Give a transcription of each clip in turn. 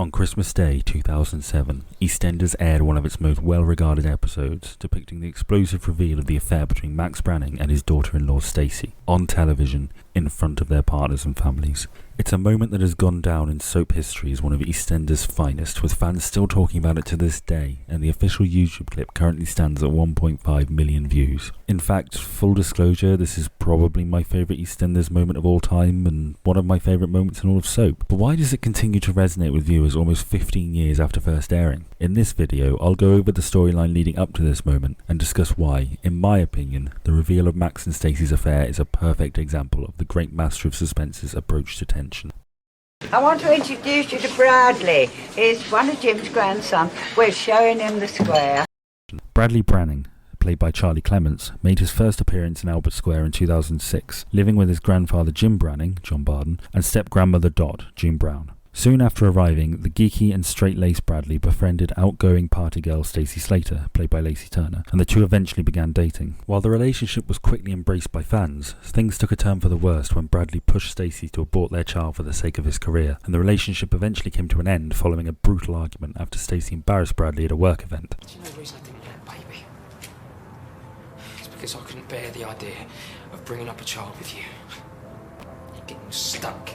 On Christmas Day 2007, EastEnders aired one of its most well-regarded episodes, depicting the explosive reveal of the affair between Max Branning and his daughter-in-law Stacey, on television, in front of their partners and families. It's a moment that has gone down in soap history as one of EastEnders' finest, with fans still talking about it to this day, and the official YouTube clip currently stands at 1.5 million views. In fact, full disclosure, this is probably my favourite EastEnders moment of all time, and one of my favourite moments in all of soap. But why does it continue to resonate with viewers almost 15 years after first airing? In this video, I'll go over the storyline leading up to this moment, and discuss why, in my opinion, the reveal of Max and Stacey's affair is a perfect example of the great master of suspense's approach to tension. I want to introduce you to Bradley. He's one of Jim's grandson. We're showing him the square. Bradley Branning, played by Charlie Clements, made his first appearance in Albert Square in 2006, living with his grandfather Jim Branning, John Barden, and step-grandmother Dot, June Brown. Soon after arriving, the geeky and straight-laced Bradley befriended outgoing party girl Stacey Slater, played by Lacey Turner, and the two eventually began dating. While the relationship was quickly embraced by fans, things took a turn for the worst when Bradley pushed Stacey to abort their child for the sake of his career, and the relationship eventually came to an end following a brutal argument after Stacey embarrassed Bradley at a work event. Do you know the reason I didn't get a baby? It's because I couldn't bear the idea of bringing up a child with you. Getting stuck.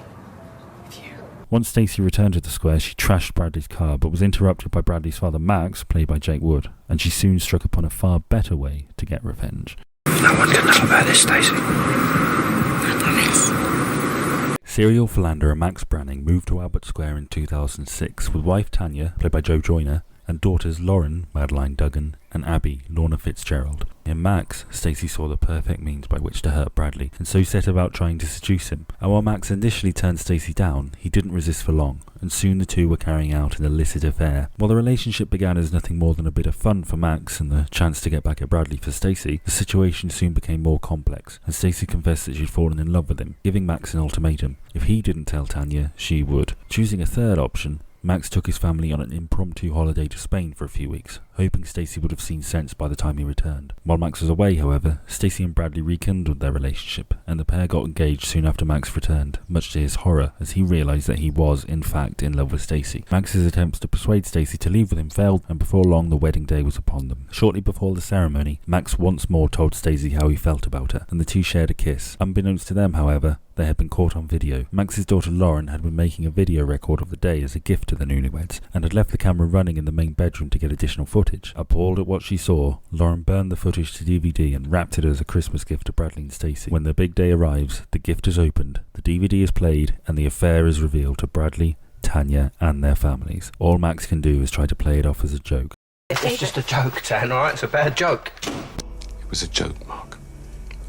Once Stacey returned to the square, she trashed Bradley's car, but was interrupted by Bradley's father Max, played by Jake Wood, and she soon struck upon a far better way to get revenge. No one can know about this, Stacey. I promise. Serial philanderer Max Branning moved to Albert Square in 2006 with wife Tanya, played by Joe Joyner, and daughters Lauren, Madeline Duggan, and Abby, Lorna Fitzgerald. In Max, Stacey saw the perfect means by which to hurt Bradley, and so set about trying to seduce him. And while Max initially turned Stacey down, he didn't resist for long, and soon the two were carrying out an illicit affair. While the relationship began as nothing more than a bit of fun for Max and the chance to get back at Bradley for Stacey, the situation soon became more complex, and Stacey confessed that she'd fallen in love with him, giving Max an ultimatum. If he didn't tell Tanya, she would. Choosing a third option, Max took his family on an impromptu holiday to Spain for a few weeks, hoping Stacey would have seen sense by the time he returned. While Max was away, however, Stacey and Bradley rekindled their relationship, and the pair got engaged soon after Max returned, much to his horror as he realised that he was, in fact, in love with Stacey. Max's attempts to persuade Stacey to leave with him failed, and before long the wedding day was upon them. Shortly before the ceremony, Max once more told Stacey how he felt about her, and the two shared a kiss. Unbeknownst to them, however, they had been caught on video. Max's daughter Lauren had been making a video record of the day as a gift to the newlyweds, and had left the camera running in the main bedroom to get additional footage. Appalled at what she saw, Lauren burned the footage to DVD and wrapped it as a Christmas gift to Bradley and Stacey. When the big day arrives, the gift is opened, the DVD is played, and the affair is revealed to Bradley, Tanya, and their families. All Max can do is try to play it off as a joke. It's just a joke, Tan, alright? It's a bad joke. It was a joke, Mark.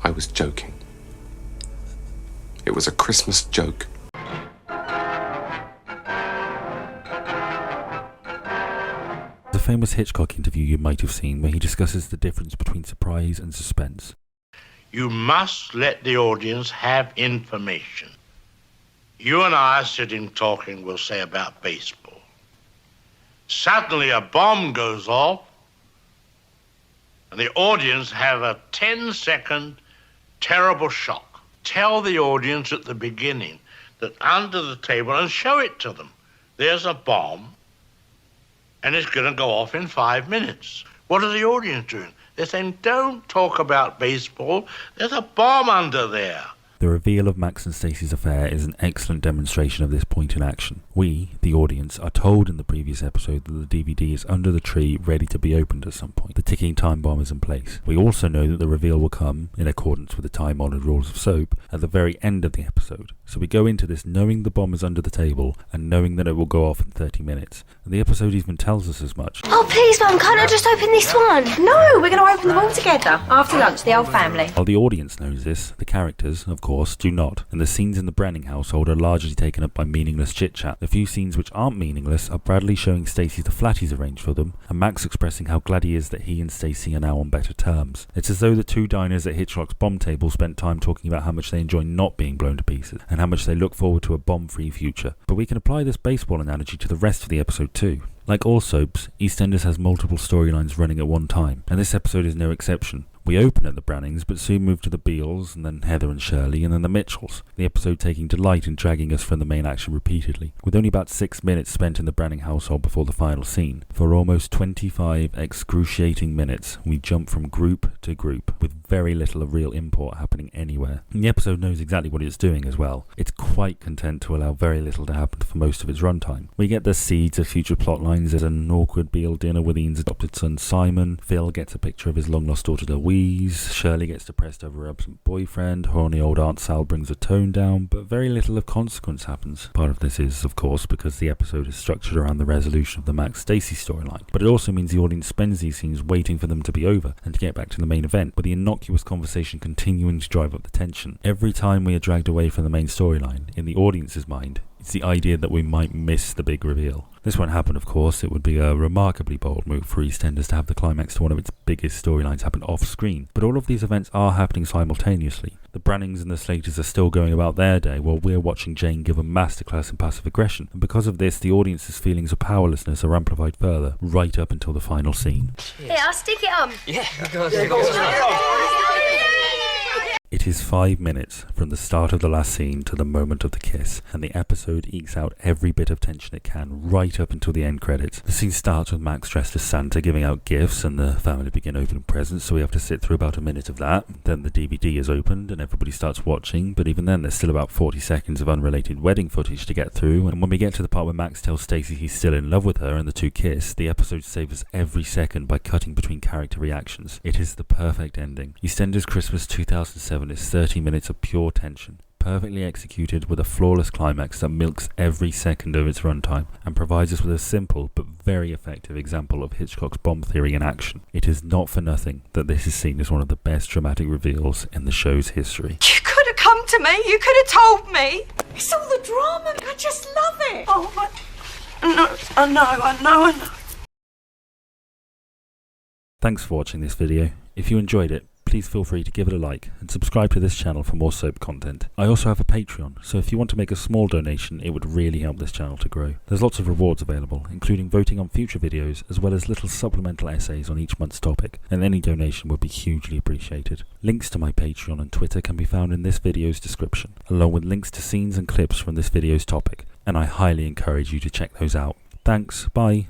I was joking. It was a Christmas joke. The famous Hitchcock interview you might have seen where he discusses the difference between surprise and suspense. You must let the audience have information. You and I are sitting talking, we'll say, about baseball. Suddenly a bomb goes off and the audience have a 10-second terrible shock. Tell the audience at the beginning that under the table, and show it to them, there's a bomb and it's going to go off in 5 minutes. What are the audience doing? They're saying, don't talk about baseball. There's a bomb under there. The reveal of Max and Stacey's affair is an excellent demonstration of this point in action. We, the audience, are told in the previous episode that the DVD is under the tree ready to be opened at some point. The ticking time bomb is in place. We also know that the reveal will come, in accordance with the time-honoured rules of soap, at the very end of the episode. So we go into this knowing the bomb is under the table and knowing that it will go off in 30 minutes. And the episode even tells us as much. Oh please Mum, can't I just open this one? No, we're going to open them all together. After lunch, the whole family. While the audience knows this, the characters, of course, do not, and the scenes in the Branning household are largely taken up by meaningless chit-chat. The few scenes which aren't meaningless are Bradley showing Stacey the flat he's arranged for them, and Max expressing how glad he is that he and Stacey are now on better terms. It's as though the two diners at Hitchcock's bomb table spent time talking about how much they enjoy not being blown to pieces, and how much they look forward to a bomb-free future. But we can apply this baseball analogy to the rest of the episode too. Like all soaps, EastEnders has multiple storylines running at one time, and this episode is no exception. We open at the Brannings, but soon move to the Beals, and then Heather and Shirley, and then the Mitchells, the episode taking delight in dragging us from the main action repeatedly, with only about 6 minutes spent in the Branning household before the final scene. For almost 25 excruciating minutes, we jump from group to group, with very little of real import happening anywhere. And the episode knows exactly what it's doing as well. It's quite content to allow very little to happen for most of its runtime. We get the seeds of future plotlines. There's an awkward Beale dinner with Ian's adopted son Simon, Phil gets a picture of his long-lost daughter Louise, Shirley gets depressed over her absent boyfriend, horny old Aunt Sal brings the tone down, but very little of consequence happens. Part of this is, of course, because the episode is structured around the resolution of the Max-Stacey storyline, but it also means the audience spends these scenes waiting for them to be over and to get back to the main event, with the innocuous conversation continuing to drive up the tension. Every time we are dragged away from the main storyline, in the audience's mind, it's the idea that we might miss the big reveal. This won't happen, of course. It would be a remarkably bold move for EastEnders to have the climax to one of its biggest storylines happen off-screen, but all of these events are happening simultaneously. The Brannings and the Slaters are still going about their day while we're watching Jane give a masterclass in passive aggression, and because of this, the audience's feelings of powerlessness are amplified further, right up until the final scene. Yeah, I'll stick it on. Yeah. It is 5 minutes from the start of the last scene to the moment of the kiss, and the episode ekes out every bit of tension it can, right up until the end credits. The scene starts with Max dressed as Santa giving out gifts, and the family begin opening presents, so we have to sit through about a minute of that. Then the DVD is opened, and everybody starts watching, but even then there's still about 40 seconds of unrelated wedding footage to get through, and when we get to the part where Max tells Stacey he's still in love with her and the two kiss, the episode saves every second by cutting between character reactions. It is the perfect ending. EastEnders Christmas 2007 is 30 minutes of pure tension, perfectly executed with a flawless climax that milks every second of its runtime and provides us with a simple but very effective example of Hitchcock's bomb theory in action. It is not for nothing that this is seen as one of the best dramatic reveals in the show's history. You could have come to me, you could have told me. It's all the drama, I just love it. Oh, I know. Thanks for watching this video. If you enjoyed it, please feel free to give it a like and subscribe to this channel for more soap content. I also have a Patreon, so if you want to make a small donation, it would really help this channel to grow. There's lots of rewards available, including voting on future videos, as well as little supplemental essays on each month's topic, and any donation would be hugely appreciated. Links to my Patreon and Twitter can be found in this video's description, along with links to scenes and clips from this video's topic, and I highly encourage you to check those out. Thanks, bye.